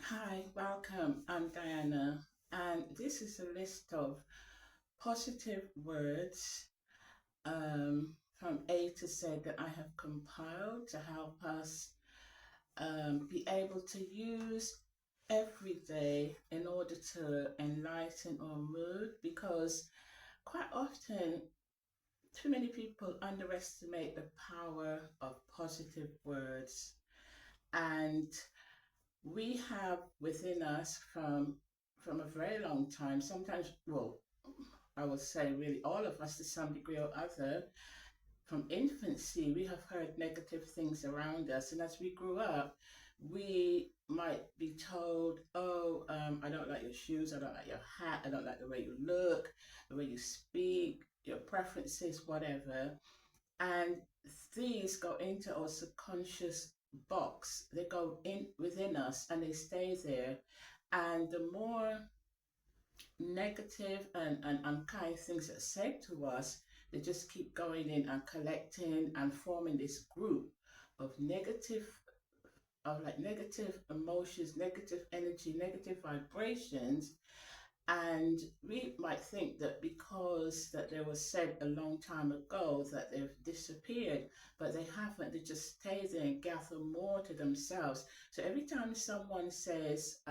Hi, welcome. I'm Diana, and this is a list of positive words from A to Z that I have compiled to help us be able to use every day in order to enlighten our mood because quite often too many people underestimate the power of positive words. And we have within us from a very long time, sometimes, well, I would say really all of us to some degree or other, from infancy we have heard negative things around us, and as we grew up we might be told, oh, I don't like your shoes, I don't like your hat, I don't like the way you look, the way you speak, your preferences, whatever. And these go into our subconscious box. They go in within us and they stay there. And the more negative and unkind things that are said to us, they just keep going in and collecting and forming this group of negative emotions, negative energy, negative vibrations. And we might think that because that they were said a long time ago that they've disappeared, but they haven't. They just stay there and gather more to themselves. So every time someone says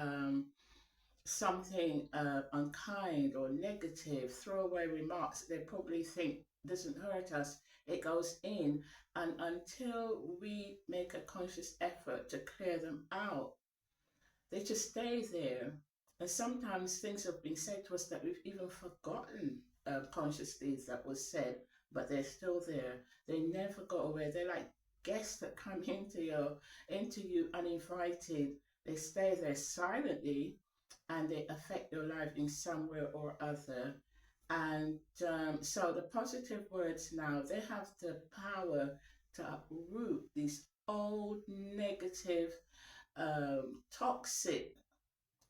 something unkind or negative, throwaway remarks, they probably think doesn't hurt us, it goes in. And until we make a conscious effort to clear them out, they just stay there. And sometimes things have been said to us that we've even forgotten consciously that was said, but they're still there. They never go away. They're like guests that come into you uninvited. They stay there silently, and they affect your life in some way or other. And so the positive words now, they have the power to uproot these old negative toxic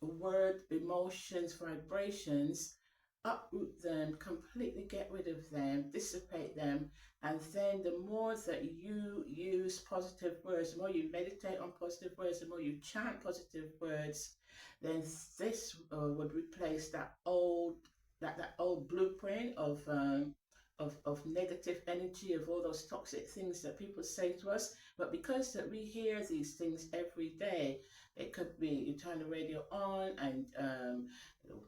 word, emotions, vibrations, uproot them, completely get rid of them, dissipate them. And then the more that you use positive words, the more you meditate on positive words, the more you chant positive words, then this would replace that old blueprint of negative energy, of all those toxic things that people say to us. But because that we hear these things every day, it could be you turn the radio on and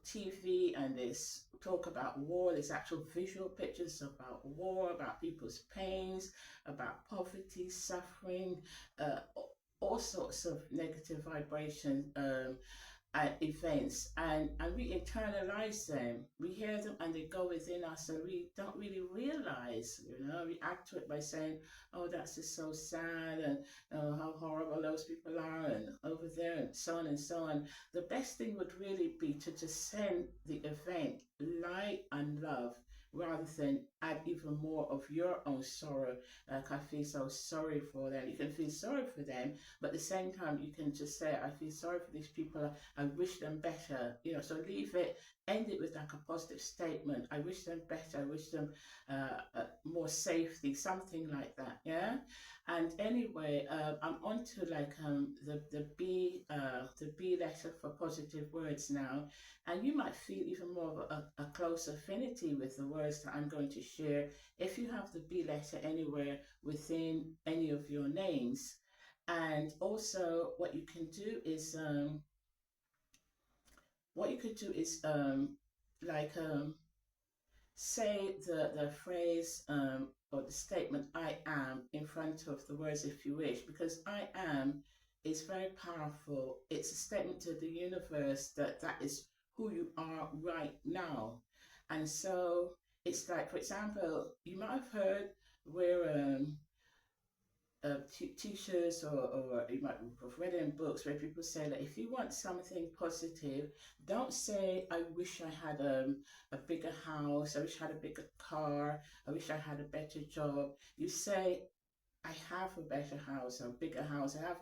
TV, and there's talk about war. There's actual visual pictures about war, about people's pains, about poverty, suffering, uh, all sorts of negative vibration events, and we internalize them. We hear them and they go within us, and we don't really realize, react to it by saying, oh, that's just so sad, and how horrible those people are, and over there, and so on and so on. The best thing would really be to just send the event light and love, rather than add even more of your own sorrow. Like, I feel so sorry for them. You can feel sorry for them, but at the same time you can just say, I feel sorry for these people, I wish them better. So leave it, end it with like a positive statement. I wish them better, I wish them more safety, something like that. Yeah. And anyway, I'm on to like the B letter for positive words now. And you might feel even more of a close affinity with the words that I'm going to share if you have the B letter anywhere within any of your names. And also what you can do is like say the phrase or the statement I am in front of the words if you wish, because I am is very powerful. It's a statement to the universe that that is who you are right now. And so it's like, for example, you might have heard where t-shirts, or you might have read in books where people say that if you want something positive, don't say, I wish I had a bigger house, I wish I had a bigger car, I wish I had a better job. You say, I have a better house, a bigger house, I have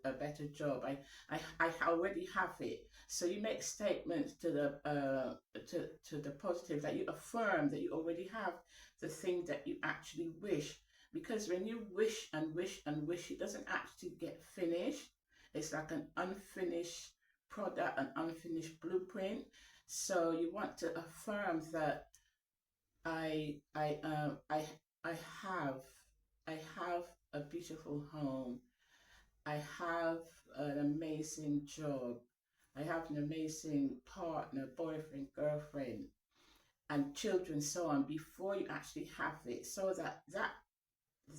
a better job, I already have it. So you make statements to the positive, that you affirm that you already have the thing that you actually wish. Because when you wish and wish and wish, it doesn't actually get finished. It's like an unfinished product, an unfinished blueprint. So you want to affirm that I I um I I have I have a beautiful home. I have an amazing job. I have an amazing partner, boyfriend, girlfriend, and children, so on, before you actually have it, so that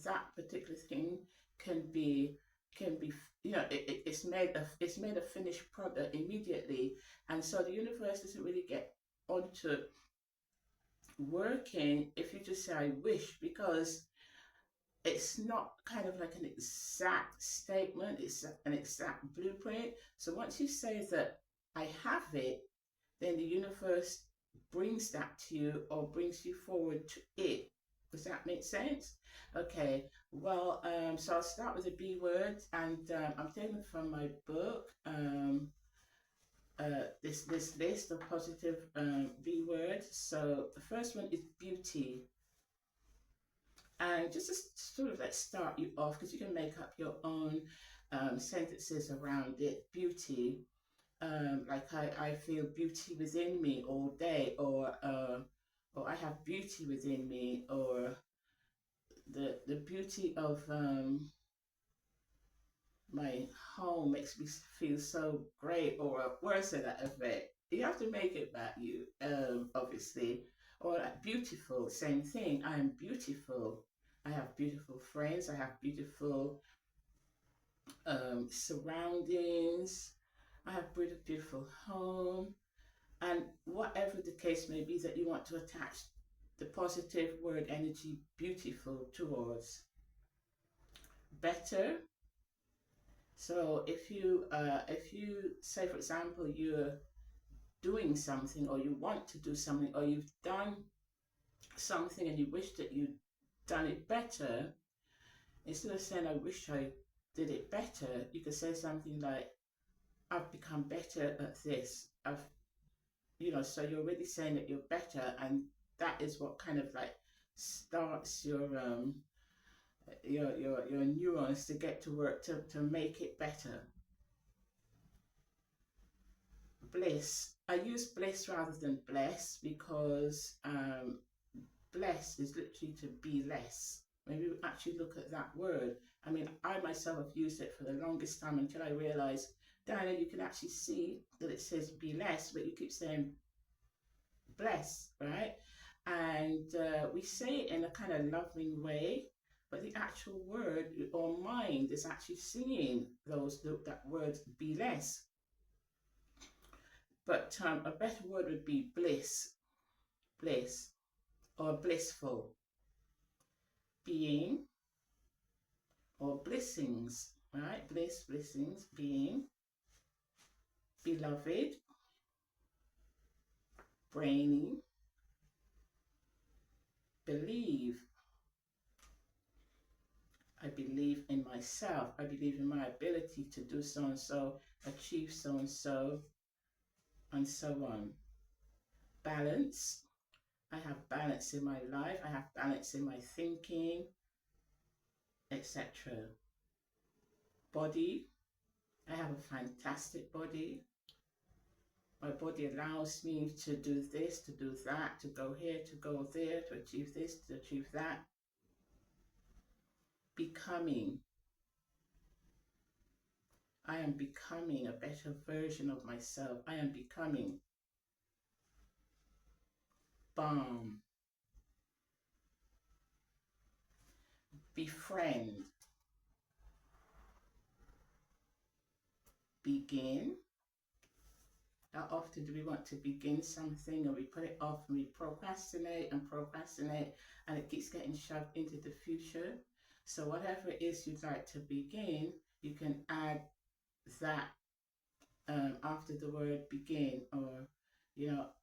that particular thing can be can be it's made a finished product immediately, and so the universe doesn't really get onto working if you just say I wish, because it's not kind of like an exact statement, it's an exact blueprint. So once you say that I have it, then the universe brings that to you or brings you forward to it. Does that make sense? Okay, well, so I'll start with the B word, and I'm taking it from my book, this list of positive B words. So the first one is beauty. And just to sort of like start you off, because you can make up your own sentences around it. Beauty, like I feel beauty within me all day, or I have beauty within me, or the beauty of my home makes me feel so great, or words to that effect. You have to make it about you, obviously. Or like beautiful, same thing. I am beautiful. I have beautiful friends. I have beautiful surroundings. I have a beautiful home. And whatever the case may be that you want to attach the positive word energy beautiful towards. Better. So if you say, for example, you're doing something, or you want to do something, or you've done something and you wish that you'd done it better, instead of saying I wish I did it better, you could say something like I've become better at this. So you're already saying that you're better, and that is what kind of like starts your neurons to get to work to make it better. Bliss. I use bliss rather than bless, because bless is literally to be less. When we actually look at that word, I mean, I myself have used it for the longest time until I realized, Diana, you can actually see that it says be less, but you keep saying bless, right? And we say it in a kind of loving way, but the actual word or mind is actually singing that word be less. But a better word would be bliss, or blissful, being, or blessings, right? Bliss, blessings, being, beloved, brainy, believe. I believe in myself. I believe in my ability to do so and so, achieve so and so on. Balance. I have balance in my life. I have balance in my thinking, etc. Body. I have a fantastic body. My body allows me to do this, to do that, to go here, to go there, to achieve this, to achieve that. Becoming. I am becoming a better version of myself. I am becoming. Balm. Befriend. Begin. How often do we want to begin something, and we put it off, and we procrastinate and procrastinate, and it keeps getting shoved into the future? So whatever it is you'd like to begin, you can add that after the word begin, or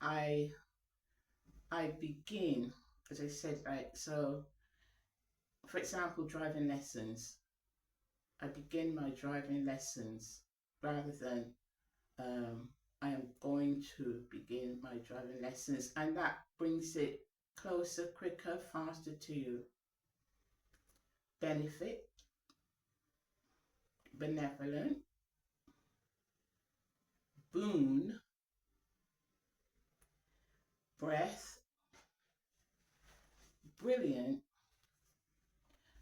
I begin, as I said, right? So for example, driving lessons. I begin my driving lessons, rather than I am going to begin my driving lessons, and that brings it closer, quicker, faster to you. Benefit, benevolent, breath, brilliant,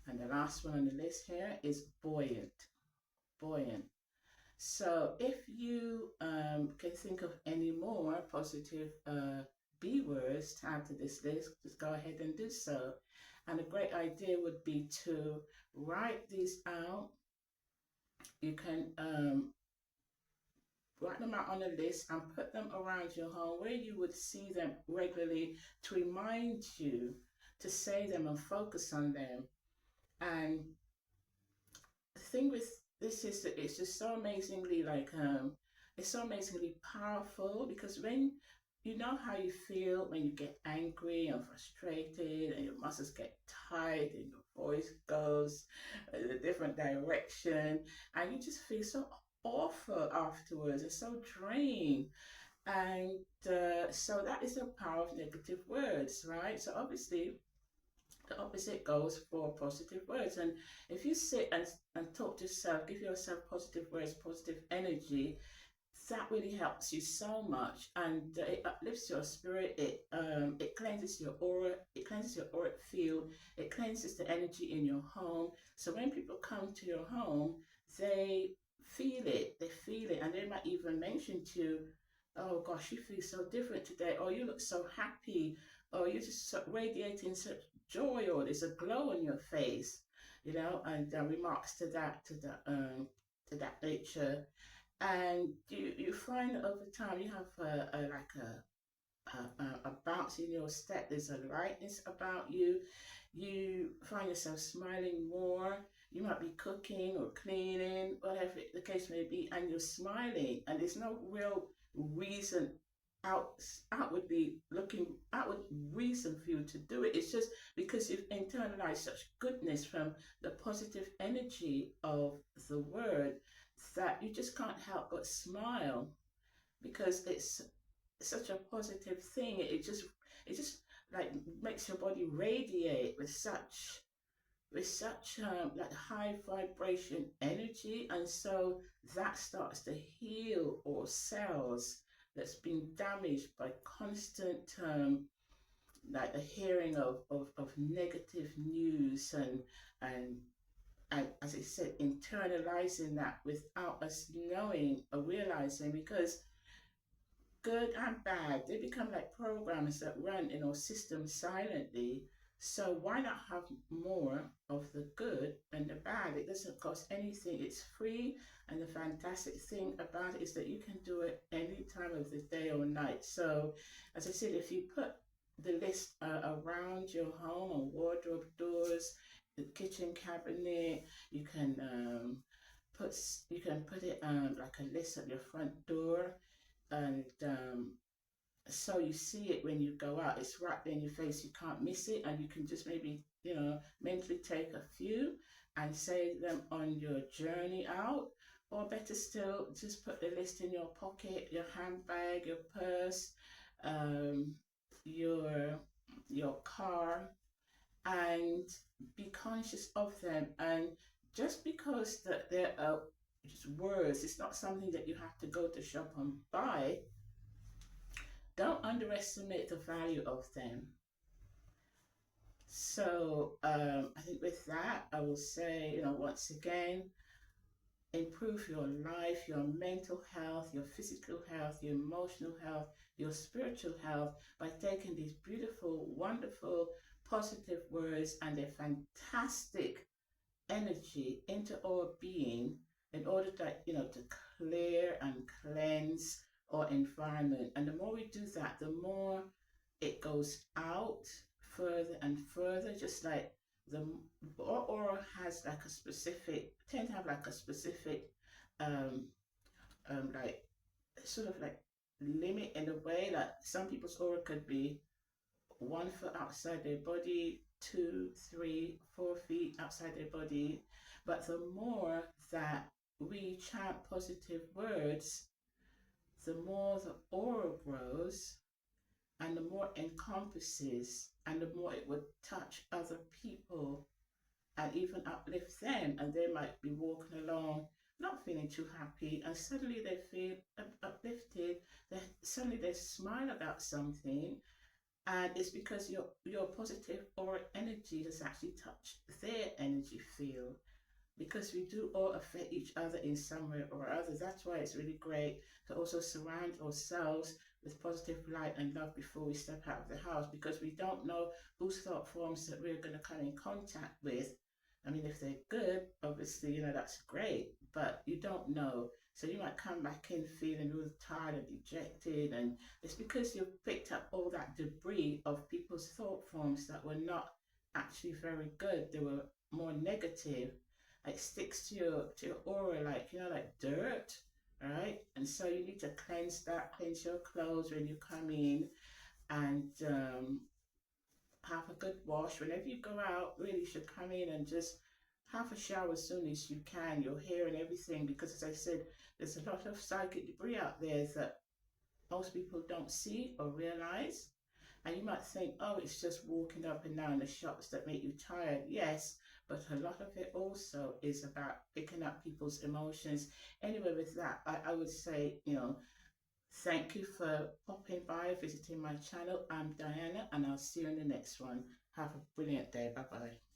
and the last one on the list here is buoyant. Buoyant. So if you can think of any more positive B words to add to this list, just go ahead and do so. And a great idea would be to write these out. You can write them out on a list and put them around your home where you would see them regularly to remind you to say them and focus on them. And the thing with this is that it's just so amazingly it's so amazingly powerful, because when you know how you feel when you get angry and frustrated and your muscles get tight and your voice goes in a different direction and you just feel so awful afterwards and so drained. And so that is the power of negative words, right? So obviously the opposite goes for positive words. And if you sit and talk to yourself, give yourself positive words, positive energy, that really helps you so much, and it uplifts your spirit. It cleanses your aura, it cleanses your auric field, it cleanses the energy in your home. So when people come to your home, they feel it, and they might even mention to you, oh gosh, you feel so different today, or you look so happy, or you're just so radiating such joy, or there's a glow on your face, you know, and remarks to that nature. And you find that over time you have a bounce in your step. There's a lightness about you. You find yourself smiling more. You might be cooking or cleaning, whatever the case may be, and you're smiling, and there's no real reason outward reason for you to do it. It's just because you've internalized such goodness from the positive energy of the word that you just can't help but smile, because it's such a positive thing. It just like makes your body radiate with such like high vibration energy, and so that starts to heal all cells that's been damaged by constant like the hearing of negative news, and as I said, internalizing that without us knowing or realizing, because good and bad, they become like programs that run in our system silently. So why not have more of the good and the bad? It doesn't cost anything, it's free, and the fantastic thing about it is that you can do it any time of the day or night. So as I said, if you put the list around your home, on wardrobe doors, the kitchen cabinet, you can put it like a list at your front door, and so you see it when you go out. It's right there in your face, you can't miss it, and you can just maybe, you know, mentally take a few and say them on your journey out, or better still, just put the list in your pocket, your handbag, your purse, um, your car, and be conscious of them. And just because that they're just words, it's not something that you have to go to shop and buy. Don't underestimate the value of them. So I think with that, I will say, you know, once again, improve your life, your mental health, your physical health, your emotional health, your spiritual health, by taking these beautiful, wonderful, positive words and their fantastic energy into our being, in order that, you know, to clear and cleanse our environment. And the more we do that, the more it goes out further and further, just like the aura has like a specific, tend to have like a specific like sort of like limit, in a way. Like some people's aura could be 1 foot outside their body, 2, 3, 4 feet outside their body. But the more that we chant positive words, the more the aura grows, and the more encompasses, and the more it would touch other people and even uplift them. And they might be walking along not feeling too happy, and suddenly they feel uplifted. Suddenly they smile about something, And it's because your positive aura energy has actually touched their energy field, because we do all affect each other in some way or other. That's why it's really great to also surround ourselves with positive light and love before we step out of the house, because we don't know whose thought forms that we're going to come in contact with. I mean, if they're good, obviously, that's great, but you don't know. So you might come back in feeling really tired and dejected, and it's because you've picked up all that debris of people's thought forms that were not actually very good. They were more negative. It sticks to your aura like like dirt, right? And so you need to cleanse that, cleanse your clothes when you come in, and have a good wash whenever you go out. Really, you should come in and just have a shower as soon as you can, your hair and everything, because as I said, there's a lot of psychic debris out there that most people don't see or realize. And you might think, oh, it's just walking up and down the shops that make you tired. Yes, but a lot of it also is about picking up people's emotions. Anyway, with that, I would say, thank you for popping by, visiting my channel. I'm Diana, and I'll see you in the next one. Have a brilliant day. Bye bye.